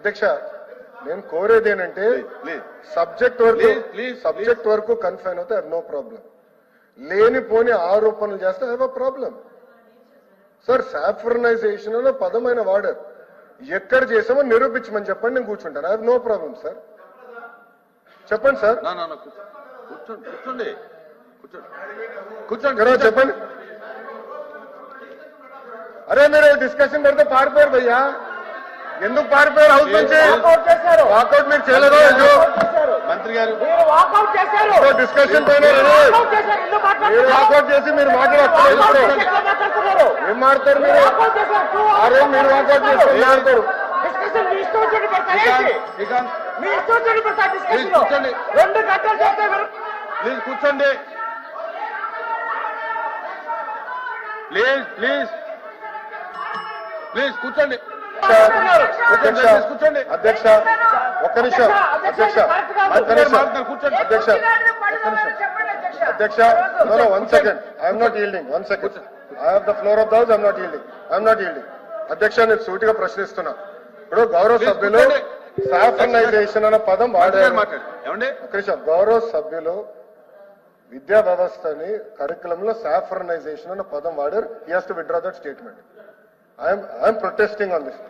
అధ్యక్ష నేను కోరేది ఏంటంటే సబ్జెక్ట్ వరకు కన్ఫైన్ అవుతే నో ప్రాబ్లం. లేనిపోని ఆరోపణలు చేస్తే have a problem. Sir saffronization అనే పదమైన వాడారు. ఎక్కడ చేసామో నిరూపించమని చెప్పండి, నేను కూర్చుంటాను. I have no problem sir. చెప్పండి సార్. కూర్చోండి చెప్పండి. అరే మీరు డిస్కషన్ పెడితే పారిపోయారు భయ్యా, ఎందుకు పారిపోయారు? హౌస్ నుంచి వాకౌట్ మీరు చేయలేదు. మంత్రి గారు డిస్కషన్ పోయినారు, మీరు వాకౌట్ చేసి మీరు మాట్లాడతారు. ఏం మాడతారు మీరు? అరే మీరు వాకౌట్ చేసి మాట్లాడతారు. ప్లీజ్ కూర్చోండి. ప్లీజ్ కూర్చోండి. కూర్చోండి అధ్యక్ష ఒక్క నిమిషం. అధ్యక్ష అధ్యక్ష no 1 second. I'm not yielding. 1 second. I have the floor of the house. I'm not yielding. అధ్యక్ష నేను సూటిగా ప్రశ్నిస్తున్నా. ఇప్పుడు గౌరవ సభ్యులు సాఫ్రనైజేషన్ అన్న పదం వాడారు. గౌరవ సభ్యులు విద్యా వ్యవస్థని కరికులంలో సాఫ్రనైజేషన్ అన్న పదం వాడారు. He has to withdraw that statement. I'm protesting on this.